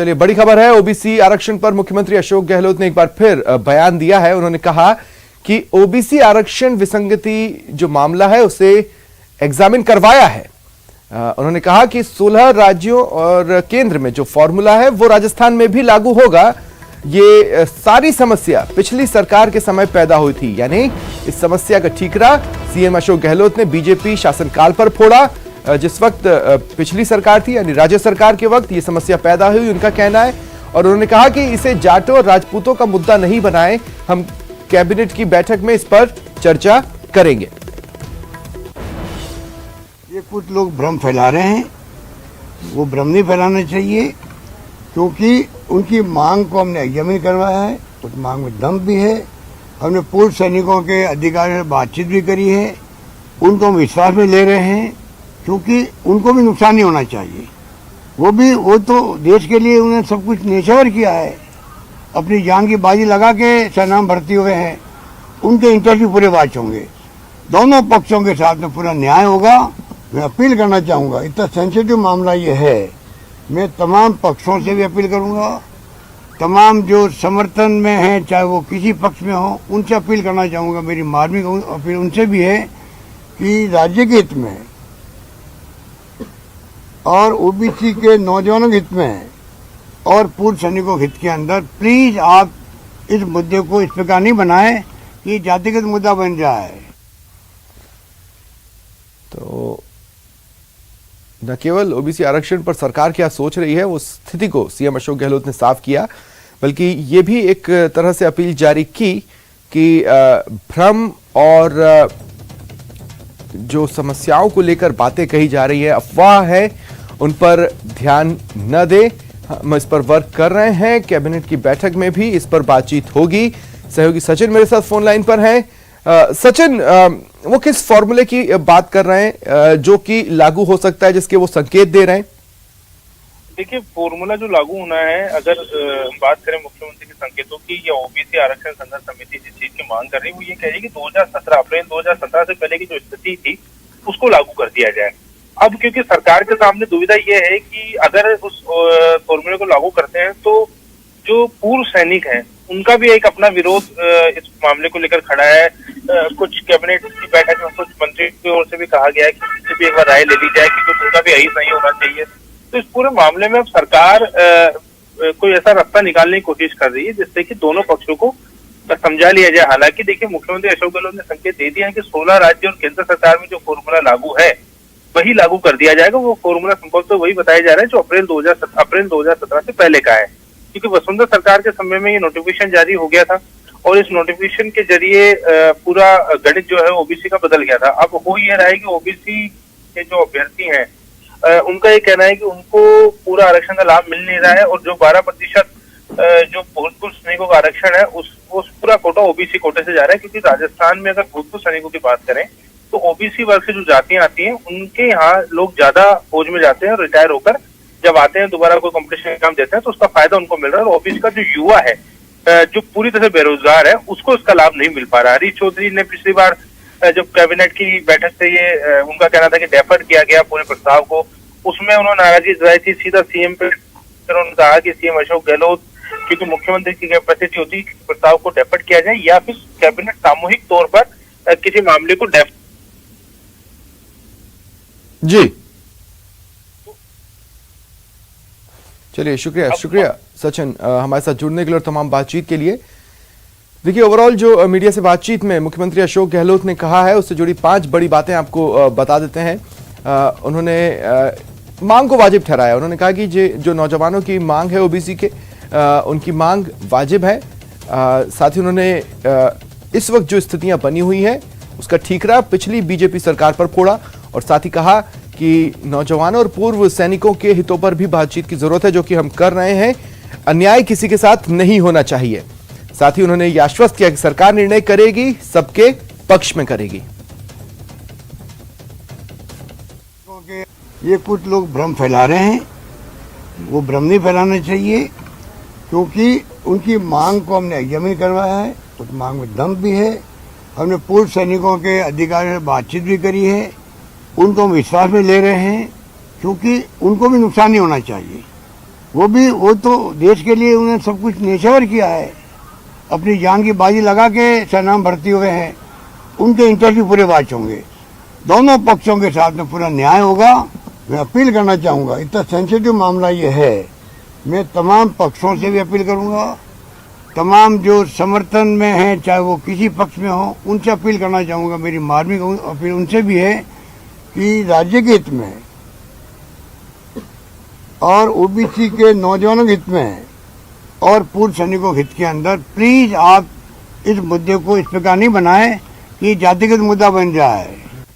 चलिए, बड़ी खबर है। ओबीसी आरक्षण पर मुख्यमंत्री अशोक गहलोत ने एक बार फिर बयान दिया है। उन्होंने कहा कि ओबीसी आरक्षण विसंगति जो मामला है उसे एग्जामिन करवाया है। उन्होंने कहा कि 16 राज्यों और केंद्र में जो फॉर्मूला है वो राजस्थान में भी लागू होगा। ये सारी समस्या पिछली सरकार के समय पैदा हुई थी, यानी इस समस्या का ठीकरा सीएम अशोक गहलोत ने बीजेपी शासनकाल पर फोड़ा। जिस वक्त पिछली सरकार थी, यानी राज्य सरकार के वक्त ये समस्या पैदा हुई, उनका कहना है। और उन्होंने कहा कि इसे जाटों और राजपूतों का मुद्दा नहीं बनाएं, हम कैबिनेट की बैठक में इस पर चर्चा करेंगे। ये कुछ लोग भ्रम फैला रहे हैं, वो भ्रम नहीं फैलाना चाहिए, क्योंकि उनकी मांग को हमने एग्जामिन करवाया है। उस मांग में दम भी है। हमने पूर्व सैनिकों के अधिकारियों से बातचीत भी करी है, उनको हम विश्वास में ले रहे हैं, क्योंकि उनको भी नुकसान नहीं होना चाहिए। वो तो देश के लिए उन्होंने सब कुछ न्यौछावर किया है, अपनी जान की बाजी लगा के सेना में भर्ती हुए हैं। उनके इंटरेस्ट भी पूरे वाच होंगे, दोनों पक्षों के साथ में पूरा न्याय होगा। मैं अपील करना चाहूँगा, इतना सेंसिटिव मामला ये है, मैं तमाम पक्षों से भी अपील करूँगा, तमाम जो समर्थन में हैं, चाहे वो किसी पक्ष में हो, उनसे अपील करना चाहूँगा। मेरी मार्मिक अपील उनसे भी है कि राज्य के हित में और ओबीसी के नौजवानों के हित में और पूर्व सैनिकों के हित के अंदर प्लीज आप इस मुद्दे को इस प्रकार नहीं बनाएं कि जातिगत मुद्दा बन जाए। तो न केवल ओबीसी आरक्षण पर सरकार क्या सोच रही है, उस स्थिति को सीएम अशोक गहलोत ने साफ किया, बल्कि ये भी एक तरह से अपील जारी की कि भ्रम और जो समस्याओं को लेकर बातें कही जा रही है, अफवाह है, उन पर ध्यान न दे। हम इस पर वर्क कर रहे हैं, कैबिनेट की बैठक में भी इस पर बातचीत होगी। सहयोगी सचिन मेरे साथ फोन लाइन पर हैं। सचिन, वो किस फॉर्मूले की बात कर रहे हैं जो कि लागू हो सकता है, जिसके वो संकेत दे रहे हैं? देखिए, फॉर्मूला जो लागू होना है, अगर बात करें मुख्यमंत्री के संकेतों की, या ओबीसी आरक्षण संघर्ष समिति जिस चीज की मांग कर रही है, वो ये कह रही है कि 2017 अप्रैल 2017 से पहले की जो स्थिति थी उसको लागू कर दिया जाए। अब क्योंकि सरकार के सामने दुविधा ये है कि अगर उस फॉर्मूले को लागू करते हैं तो जो पूर्व सैनिक हैं उनका भी एक अपना विरोध इस मामले को लेकर खड़ा है। कुछ कैबिनेट की बैठक में कुछ मंत्रियों की ओर से भी कहा गया है कि उनसे भी एक बार राय ले ली जाए कि कुछ उनका भी यही सही होना चाहिए। तो इस पूरे मामले में अब सरकार कोई ऐसा रास्ता निकालने की कोशिश कर रही है जिससे कि दोनों पक्षों को समझा लिया जाए। हालांकि देखिए, मुख्यमंत्री अशोक गहलोत ने संकेत दे दिया है कि 16 राज्य और केंद्र सरकार में जो फॉर्मूला लागू है वही लागू कर दिया जाएगा। वो फॉर्मूला संभवतः वही बताया जा रहा है जो अप्रैल 2017 से पहले का है, क्योंकि वसुंधरा सरकार के समय में ये नोटिफिकेशन जारी हो गया था और इस नोटिफिकेशन के जरिए पूरा गणित जो है ओबीसी का बदल गया था। अब हो ये रहा है कि ओबीसी के जो अभ्यर्थी हैं उनका ये कहना है कि उनको पूरा आरक्षण का लाभ मिल नहीं रहा है, और जो 12% जो भूतपूर्व सैनिकों का आरक्षण है उस पूरा कोटा ओबीसी कोटे से जा रहा है। क्योंकि राजस्थान में अगर भूतपूर्व सैनिकों की बात करें तो ओबीसी वर्ग से जो जातियां आती हैं उनके यहाँ लोग ज्यादा फौज में जाते हैं और रिटायर होकर जब आते हैं दोबारा कोई कॉम्पिटिशन एग्जाम देते हैं तो उसका फायदा उनको मिल रहा है। और ओबीसी का जो युवा है जो पूरी तरह से बेरोजगार है उसको इसका लाभ नहीं मिल पा रहा। हरीश चौधरी ने पिछली बार जब कैबिनेट की बैठक से ये उनका कहना था कि डेफर किया गया पूरे प्रस्ताव को, उसमें उन्होंने नाराजगी जताई थी। सीधा सीएम पे उन्होंने कहा कि सीएम अशोक गहलोत, क्योंकि मुख्यमंत्री की कैपेसिटी होती है कि प्रस्ताव को डेफर किया जाए या फिर कैबिनेट सामूहिक तौर पर किसी मामले को डेफर। जी, चलिए, शुक्रिया सचिन हमारे साथ जुड़ने के लिए और तमाम बातचीत के लिए। देखिए, ओवरऑल जो मीडिया से बातचीत में मुख्यमंत्री अशोक गहलोत ने कहा है उससे जुड़ी 5 बड़ी बातें आपको बता देते हैं। उन्होंने मांग को वाजिब ठहराया। उन्होंने कहा कि जो नौजवानों की मांग है ओबीसी के, उनकी मांग वाजिब है। साथ ही उन्होंने इस वक्त जो स्थितियां बनी हुई हैं उसका ठीकरा पिछली बीजेपी सरकार पर फोड़ा, और साथ ही कहा कि नौजवानों और पूर्व सैनिकों के हितों पर भी बातचीत की जरूरत है, जो कि हम कर रहे हैं। अन्याय किसी के साथ नहीं होना चाहिए। साथ ही उन्होंने यह आश्वस्त किया कि सरकार निर्णय करेगी, सबके पक्ष में करेगी। ये कुछ लोग भ्रम फैला रहे हैं, वो भ्रम नहीं फैलाना चाहिए, क्योंकि उनकी मांग को हमने एग्जामिन करवाया है। उस मांग में दम भी है। हमने पूर्व सैनिकों के अधिकारियों से बातचीत भी करी है, उनको हम विश्वास में ले रहे हैं, क्योंकि उनको भी नुकसान नहीं होना चाहिए। वो तो देश के लिए उन्होंने सब कुछ न्यौछावर किया है, अपनी जान की बाजी लगा के सेना में भर्ती हुए हैं। उनके इंटरव्यू पूरे वाच होंगे, दोनों पक्षों के साथ में पूरा न्याय होगा। मैं अपील करना चाहूँगा, इतना सेंसिटिव मामला ये है, मैं तमाम पक्षों से भी अपील करूँगा, तमाम जो समर्थन में हैं चाहे वो किसी पक्ष में हो, उनसे अपील करना चाहूँगा। मेरी मार्मिक अपील उनसे भी है कि राज्य के हित में है और ओबीसी के नौजवानों के हित में है और पूर्व सैनिकों के हित के अंदर प्लीज आप इस मुद्दे को इस प्रकार नहीं बनाएं कि जातिगत मुद्दा बन जाए।